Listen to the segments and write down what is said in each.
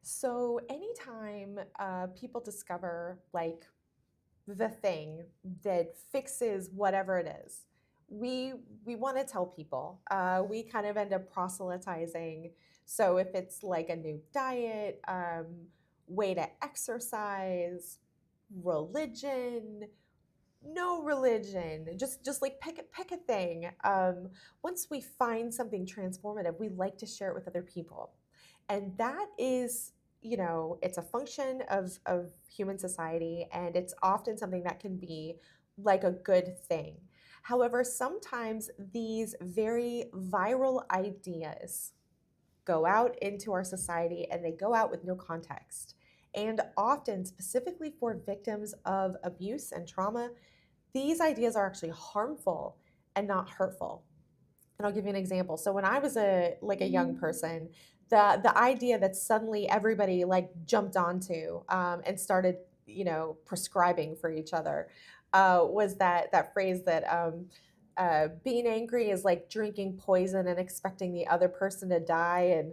So anytime people discover like the thing that fixes whatever it is, we we want to tell people. We kind of end up proselytizing. So if it's like a new diet, way to exercise, religion, no religion, just like pick a thing. Once we find something transformative, we like to share it with other people, and that is, it's a function of human society, and it's often something that can be like a good thing. However, sometimes these very viral ideas go out into our society and they go out with no context. And often, specifically for victims of abuse and trauma, these ideas are actually harmful and not hurtful. And I'll give you an example. So when I was a young person, the idea that suddenly everybody like jumped onto and started, prescribing for each other, was that phrase that being angry is like drinking poison and expecting the other person to die.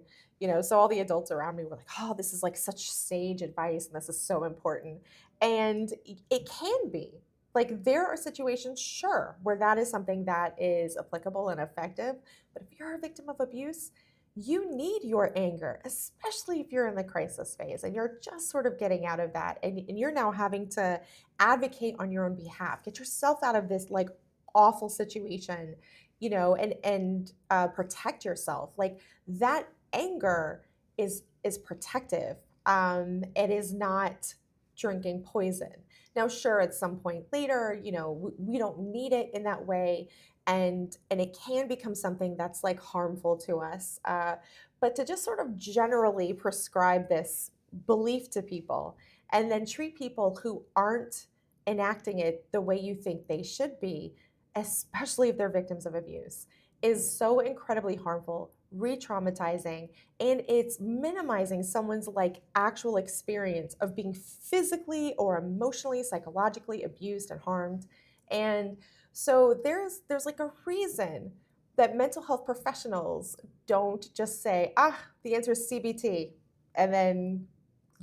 And so all the adults around me were like, "Oh, this is like such sage advice, and this is so important." And it can be. Like, there are situations, sure, where that is something that is applicable and effective, but if you're a victim of abuse, you need your anger, especially if you're in the crisis phase and you're just sort of getting out of that, and you're now having to advocate on your own behalf, get yourself out of this like awful situation, and protect yourself. Like, that anger is protective. It is not drinking poison. Now, sure, at some point later, we don't need it in that way, and it can become something that's like harmful to us. But to just sort of generally prescribe this belief to people and then treat people who aren't enacting it the way you think they should be, especially if they're victims of abuse, is so incredibly harmful, re-traumatizing, and it's minimizing someone's like actual experience of being physically or emotionally, psychologically abused and harmed. And so there's like a reason that mental health professionals don't just say, "Ah, the answer is CBT," and then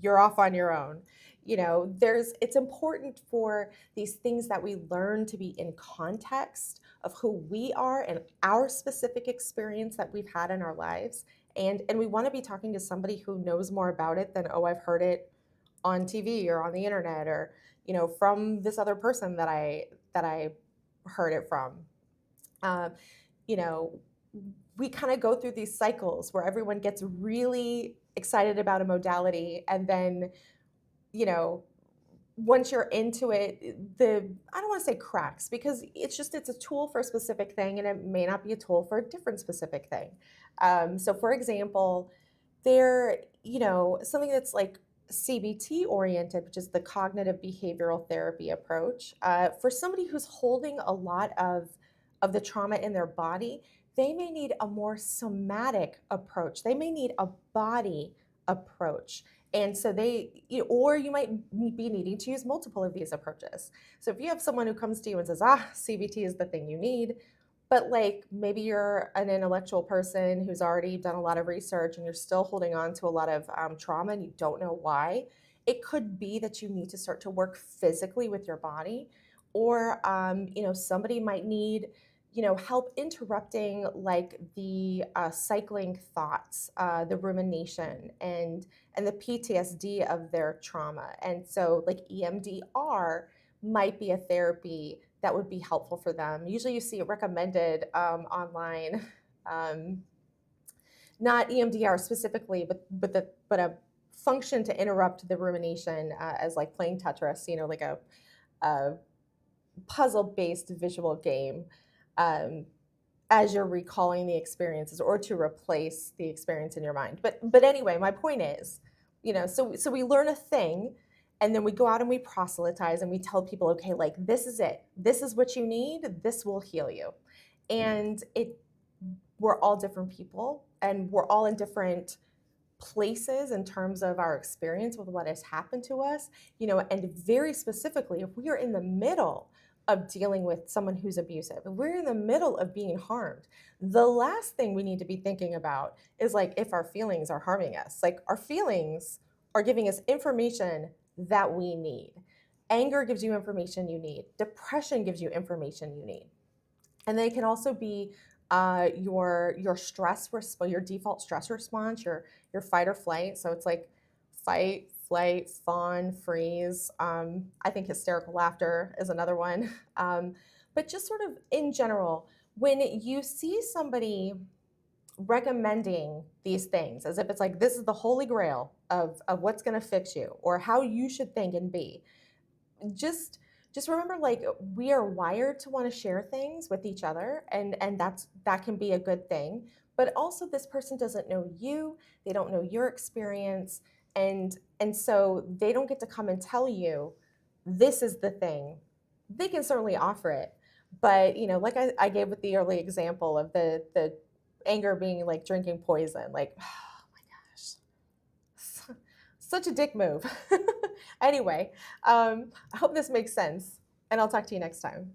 you're off on your own. There's it's important for these things that we learn to be in context of who we are and our specific experience that we've had in our lives. And we want to be talking to somebody who knows more about it than, "Oh, I've heard it on TV or on the internet, or from this other person that I heard it from." um, you know we kind of go through these cycles where everyone gets really excited about a modality, and then you know once you're into it, the I don't want to say cracks, because it's a tool for a specific thing, and it may not be a tool for a different specific thing. So for example, something that's like CBT oriented, which is the cognitive behavioral therapy approach, for somebody who's holding a lot of the trauma in their body, they may need a more somatic approach. They may need a body approach. And so or you might be needing to use multiple of these approaches. So if you have someone who comes to you and says, "Ah, CBT is the thing you need," but like maybe you're an intellectual person who's already done a lot of research and you're still holding on to a lot of trauma and you don't know why, it could be that you need to start to work physically with your body. Or somebody might need help interrupting like the cycling thoughts, the rumination, and the PTSD of their trauma. And so like EMDR might be a therapy that would be helpful for them. Usually you see it recommended online. um, Not EMDR specifically, but a function to interrupt the rumination, as like playing Tetris, like a puzzle-based visual game, um, as you're recalling the experiences, or to replace the experience in your mind. But anyway, my point is, so we learn a thing, and then we go out and we proselytize and we tell people, "Okay, like this is it. This is what you need. This will heal you." And we're all different people, and we're all in different places in terms of our experience with what has happened to us, and very specifically, if we are in the middle of dealing with someone who's abusive. We're in the middle of being harmed. The last thing we need to be thinking about is like if our feelings are harming us. Like our feelings are giving us information that we need. Anger gives you information you need. Depression gives you information you need. And they can also be your stress response, your default stress response, your fight or flight. So it's like fight, flight, fawn, freeze. I think hysterical laughter is another one. But just sort of in general, when you see somebody recommending these things as if it's like this is the holy grail of what's going to fix you or how you should think and be, just just remember like we are wired to want to share things with each other, and that can be a good thing, but also this person doesn't know you, they don't know your experience, and so they don't get to come and tell you this is the thing. They can certainly offer it, but like I gave with the early example of the anger being like drinking poison, like oh my gosh, such a dick move. Anyway, I hope this makes sense, and I'll talk to you next time.